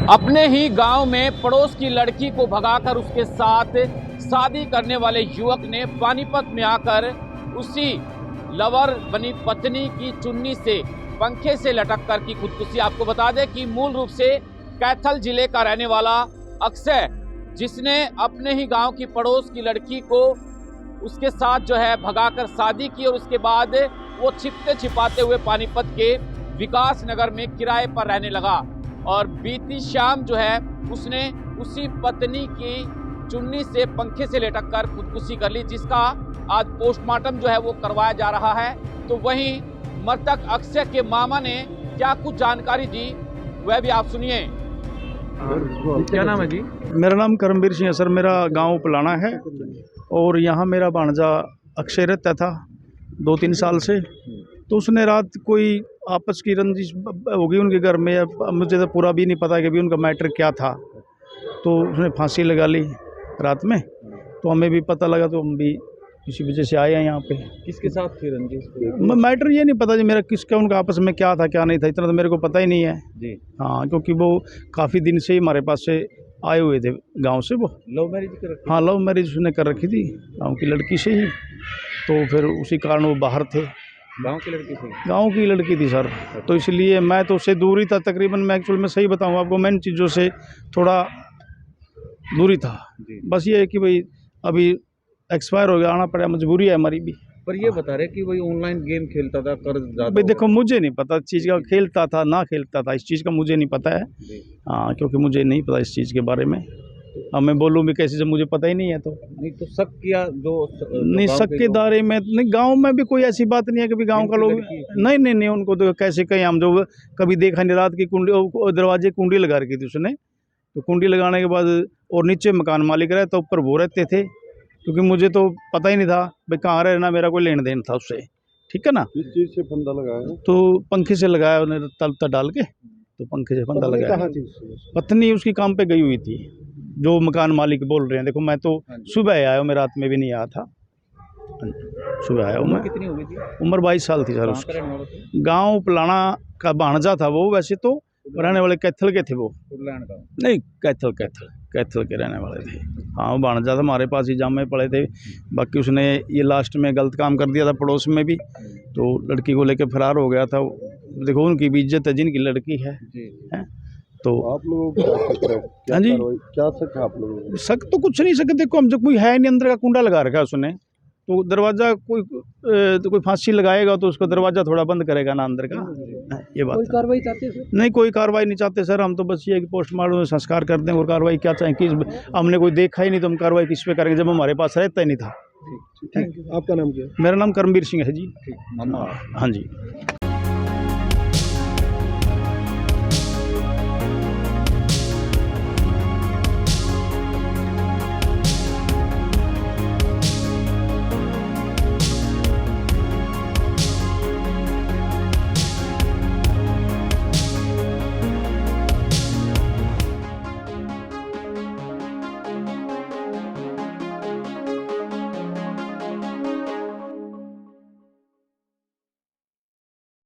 अपने ही गांव में पड़ोस की लड़की को भगाकर उसके साथ शादी करने वाले युवक ने पानीपत में आकर उसी लवर बनी पत्नी की चुन्नी से पंखे से लटक कर की खुदकुशी। आपको बता दें कि मूल रूप से कैथल जिले का रहने वाला अक्षय, जिसने अपने ही गांव की पड़ोस की लड़की को उसके साथ जो है भगाकर शादी की और उसके बाद वो छिपते छिपाते हुए पानीपत के विकास नगर में किराए पर रहने लगा और बीती शाम जो है उसने उसी पत्नी की चुन्नी से पंखे से लटक कर खुदकुशी कर ली, जिसका आज पोस्टमार्टम जो है वो करवाया जा रहा है। तो वहीं मृतक अक्षय के मामा ने क्या कुछ जानकारी दी वह भी आप सुनिए। क्या नाम है जी? मेरा नाम करमवीर सिंह है सर। मेरा गांव पुलाना है और यहाँ मेरा भांजा अक्षय रहता था 2-3 साल से। तो उसने रात कोई आपस की रंजिश होगी उनके घर में, मुझे तो पूरा भी नहीं पता कि भी उनका मैटर क्या था। तो उसने फांसी लगा ली रात में, तो हमें भी पता लगा, तो हम भी इसी वजह से आए हैं यहाँ पे। किसके साथ थी रंजिश? मैटर ये नहीं पता जी मेरा किसका उनका आपस में क्या था क्या नहीं था, इतना तो मेरे को पता ही नहीं है जी। हाँ, क्योंकि वो काफ़ी दिन से ही हमारे पास से आए हुए थे गांव से। वो लव मैरिज कर रखी? हाँ, लव मैरिज उसने कर रखी थी गांव की लड़की से ही। तो फिर उसी कारण वो बाहर थे। गांव की लड़की थी? गांव की लड़की थी सर। तो इसलिए मैं तो उससे दूर ही था तकरीबन। मैं एक्चुअल में सही बताऊँ आपको, मैं इन चीज़ों से थोड़ा दूरी था। बस ये है कि भाई अभी एक्सपायर हो गया, आना पड़ा, मजबूरी है हमारी भी। पर ये बता रहे कि वही ऑनलाइन गेम खेलता था, कर्ज ज्यादा। भाई देखो, मुझे नहीं पता इस चीज़ का, खेलता था ना खेलता था इस चीज़ का मुझे नहीं पता है। हाँ, क्योंकि मुझे नहीं पता इस चीज़ के बारे में। अब मैं बोलूँ भी कैसे जब मुझे पता ही नहीं है। तो नहीं तो शक किया जो नहीं, शक के दायरे में नहीं, गांव में भी कोई ऐसी बात नहीं है। कभी गांव का लोग नहीं उनको तो कैसे कहीं हम जो कभी देखा नहीं। रात की कुंडी दरवाजे कुंडी लगा रखी थी उसने। तो कुंडी लगाने के बाद और नीचे मकान मालिक रहे, तो ऊपर वो रहते थे, क्योंकि मुझे तो पता ही नहीं था भाई कहाँ रहना, मेरा कोई लेन देन था उससे। ठीक है ना। किस चीज़ से फंदा लगाया? तो पंखे से लगाया उन्होंने, तल डाल के, तो पंखे से फंदा लगाया। पत्नी उसकी काम पे गई हुई थी, जो मकान मालिक बोल रहे हैं। देखो मैं तो सुबह आया हूँ, मैं रात में भी नहीं आया था, सुबह आया हूँ मैं। कितनी हो गई थी? उम्र 22 साल थी सर उसकी। गाँव पुलाना का भांजा था वो। वैसे तो रहने वाले कैथल के थे वो। नहीं, कैथल के रहने वाले थे। हाँ, वो भांजा था, हमारे पास ही जामे पड़े थे। बाकी उसने ये लास्ट में गलत काम कर दिया था पड़ोस में भी, तो लड़की को लेकर फरार हो गया था। देखो उनकी भी इज्जत है जिनकी लड़की है। तो आप लोगों को हाँ जी, क्या शक है आप लोगों को? शक तो कुछ नहीं सकते। देखो हम, जब कोई है नहीं, अंदर का कुंडा लगा रखा है उसने, तो दरवाजा कोई फांसी लगाएगा तो उसको दरवाजा थोड़ा बंद करेगा ना अंदर का। ये बात। कोई कार्रवाई चाहते सर? नहीं, कोई कार्रवाई नहीं चाहते सर। हम तो बस ये कि पोस्टमार्टम में संस्कार करते हैं, और कार्रवाई क्या चाहें। किस हमने कोई देखा ही नहीं तो हम कार्रवाई किस पे करेंगे जब हमारे पास रहता ही नहीं था। आपका नाम क्या है? मेरा नाम करमवीर सिंह है जी। ठीक, हाँ जी।